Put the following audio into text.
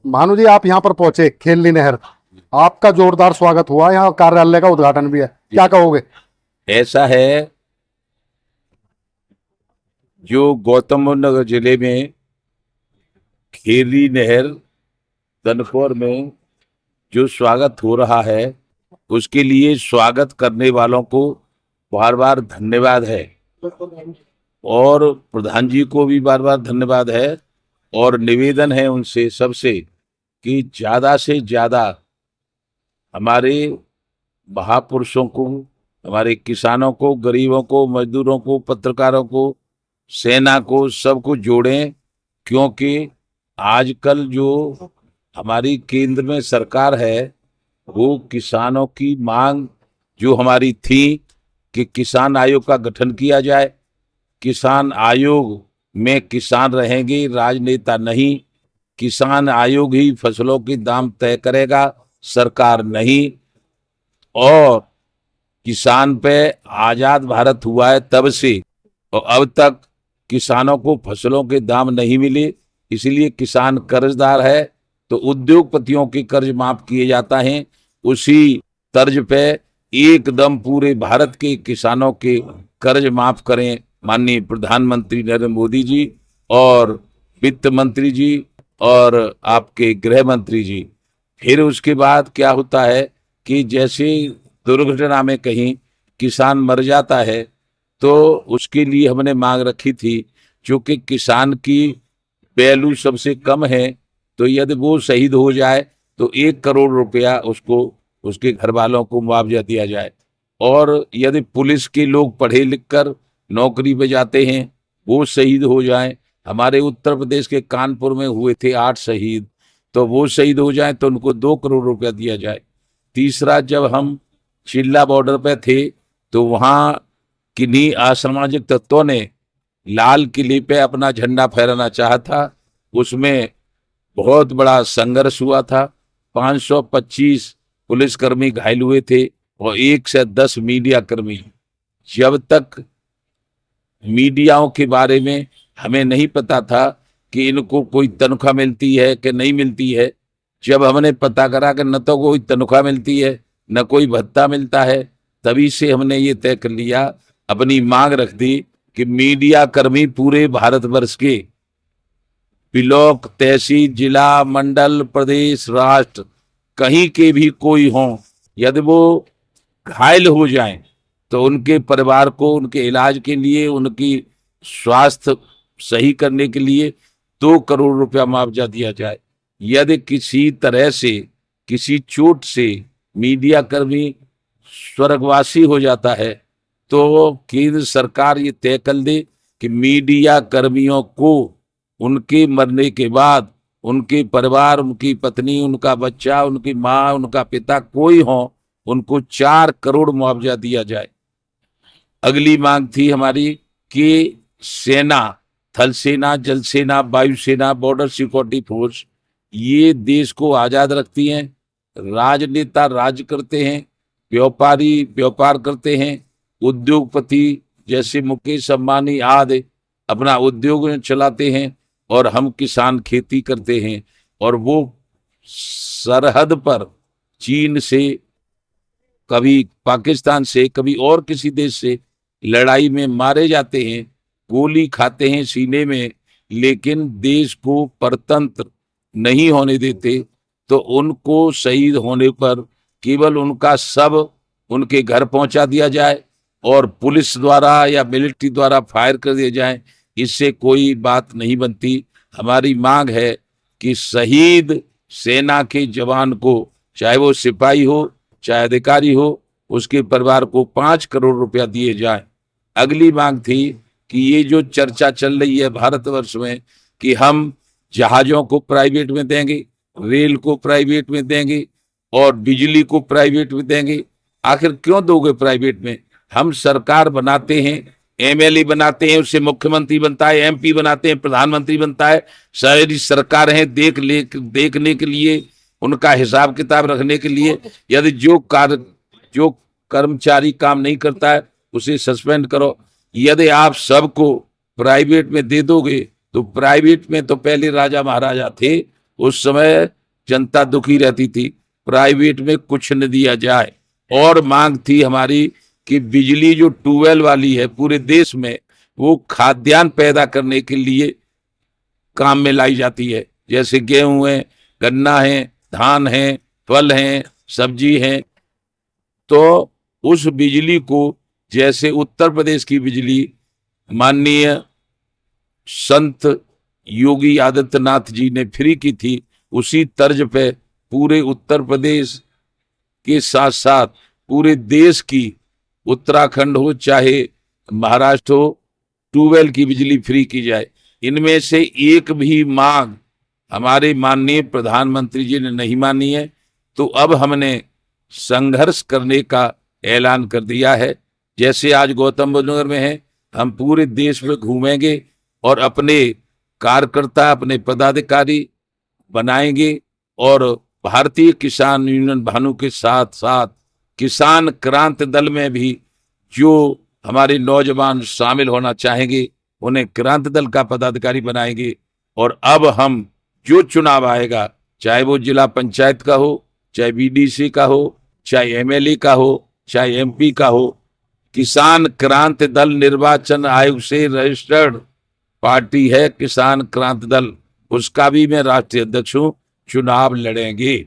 भानु जी, आप यहाँ पर पहुंचे खेलनी नहर, आपका जोरदार स्वागत हुआ, यहाँ कार्यालय का उद्घाटन भी है, क्या कहोगे? ऐसा है, जो गौतम बुद्ध नगर जिले में खेली नहर तनखौर में जो स्वागत हो रहा है, उसके लिए स्वागत करने वालों को बार बार धन्यवाद है और प्रधान जी को भी बार बार धन्यवाद है। और निवेदन है उनसे सबसे कि ज्यादा से ज्यादा हमारे महापुरुषों को, हमारे किसानों को, गरीबों को, मजदूरों को, पत्रकारों को, सेना को, सबको जोड़ें। क्योंकि आजकल जो हमारी केंद्र में सरकार है, वो किसानों की मांग जो हमारी थी कि किसान आयोग का गठन किया जाए, किसान आयोग में किसान रहेंगे, राजनेता नहीं, किसान आयोग ही फसलों के दाम तय करेगा, सरकार नहीं। और किसान पे आजाद भारत हुआ है तब से और अब तक किसानों को फसलों के दाम नहीं मिले, इसलिए किसान कर्जदार है। तो उद्योगपतियों के कर्ज माफ किए जाता है, उसी तर्ज पे एकदम पूरे भारत के किसानों के कर्ज माफ करें माननीय प्रधानमंत्री नरेंद्र मोदी जी और वित्त मंत्री जी और आपके गृह मंत्री जी। फिर उसके बाद क्या होता है कि जैसे दुर्घटना में कहीं किसान मर जाता है, तो उसके लिए हमने मांग रखी थी, क्योंकि किसान की वैल्यू सबसे कम है, तो यदि वो शहीद हो जाए तो 1 करोड़ रुपया उसको, उसके घर वालों को मुआवजा दिया जाए। और यदि पुलिस के लोग पढ़े लिख कर नौकरी पे जाते हैं, वो शहीद हो जाएं, हमारे उत्तर प्रदेश के कानपुर में हुए थे 8 शहीद, तो वो शहीद हो जाएं तो उनको 2 करोड़ रुपया दिया जाए। तीसरा, जब हम चिल्ला बॉर्डर पे थे तो वहां किन्हीं असामाजिक तत्वों ने लाल किले पे अपना झंडा फहराना चाहा था, उसमें बहुत बड़ा संघर्ष हुआ था, 525 पुलिसकर्मी घायल हुए थे और 1 से 10 मीडिया कर्मी। जब तक मीडियाओं के बारे में हमें नहीं पता था कि इनको कोई तनख्वाह मिलती है कि नहीं मिलती है, जब हमने पता करा कि न तो कोई तनख्वाह मिलती है न कोई भत्ता मिलता है, तभी से हमने ये तय कर लिया, अपनी मांग रख दी कि मीडिया कर्मी पूरे भारतवर्ष के ब्लॉक, तहसील, जिला, मंडल, प्रदेश, राष्ट्र, कहीं के भी कोई हों, यदि वो घायल हो जाएं तो उनके परिवार को उनके इलाज के लिए, उनकी स्वास्थ्य सही करने के लिए 2 करोड़ रुपया मुआवजा दिया जाए। यदि किसी तरह से, किसी चोट से मीडिया कर्मी स्वर्गवासी हो जाता है, तो केंद्र सरकार ये तय कर दे कि मीडिया कर्मियों को उनके मरने के बाद उनके परिवार, उनकी पत्नी, उनका बच्चा, उनकी माँ, उनका पिता कोई हो, उनको 4 करोड़ मुआवजा दिया जाए। अगली मांग थी हमारी कि सेना, थल सेना, जल सेना, वायुसेना, बॉर्डर सिक्योरिटी फोर्स, ये देश को आजाद रखती हैं, राजनेता राज करते हैं, व्यापारी व्यापार करते हैं, उद्योगपति जैसे मुकेश अंबानी आदि अपना उद्योग चलाते हैं, और हम किसान खेती करते हैं। और वो सरहद पर चीन से, कभी पाकिस्तान से, कभी और किसी देश से लड़ाई में मारे जाते हैं, गोली खाते हैं सीने में, लेकिन देश को परतंत्र नहीं होने देते। तो उनको शहीद होने पर केवल उनका शव उनके घर पहुंचा दिया जाए और पुलिस द्वारा या मिलिट्री द्वारा फायर कर दिए जाए, इससे कोई बात नहीं बनती। हमारी मांग है कि शहीद सेना के जवान को, चाहे वो सिपाही हो चाहे अधिकारी हो, उसके परिवार को 5 करोड़ रुपया दिए जाए। अगली मांग थी कि ये जो चर्चा चल रही है भारतवर्ष में कि हम जहाजों को प्राइवेट में देंगे, रेल को प्राइवेट में देंगे और बिजली को प्राइवेट में देंगे, आखिर क्यों दोगे प्राइवेट में? हम सरकार बनाते हैं, एमएलए बनाते हैं, उससे मुख्यमंत्री बनता है, एमपी बनाते हैं, प्रधानमंत्री बनता है, सारी सरकार है देखने के लिए, उनका हिसाब किताब रखने के लिए। यदि जो कर्मचारी काम नहीं करता है उसे सस्पेंड करो। यदि आप सबको प्राइवेट में दे दोगे, तो प्राइवेट में तो पहले राजा महाराजा थे, उस समय जनता दुखी रहती थी, प्राइवेट में कुछ न दिया जाए। और मांग थी हमारी कि बिजली जो ट्यूबवेल वाली है पूरे देश में, वो खाद्यान्न पैदा करने के लिए काम में लाई जाती है। जैसे गेहूं है, गन्ना है, धान है, फल हैं, सब्जी हैं। तो उस बिजली को, जैसे उत्तर प्रदेश की बिजली माननीय संत योगी आदित्यनाथ जी ने फ्री की थी, उसी तर्ज पे पूरे उत्तर प्रदेश के साथ साथ पूरे देश की, उत्तराखंड हो चाहे महाराष्ट्र हो, ट्यूबवेल की बिजली फ्री की जाए। इनमें से एक भी मांग हमारे माननीय प्रधानमंत्री जी ने नहीं मानी है। तो अब हमने संघर्ष करने का ऐलान कर दिया है। जैसे आज गौतम बुद्ध नगर में है, हम पूरे देश में घूमेंगे और अपने कार्यकर्ता, अपने पदाधिकारी बनाएंगे। और भारतीय किसान यूनियन भानु के साथ साथ किसान क्रांति दल में भी जो हमारे नौजवान शामिल होना चाहेंगे, उन्हें क्रांति दल का पदाधिकारी बनाएंगे। और अब हम जो चुनाव आएगा, चाहे वो जिला पंचायत का हो, चाहे बीडीसी का हो, चाहे एमएलए का हो, चाहे एमपी का हो, किसान क्रांति दल निर्वाचन आयोग से रजिस्टर्ड पार्टी है किसान क्रांति दल, उसका भी मैं राष्ट्रीय अध्यक्ष हूं। चुनाव लड़ेंगे।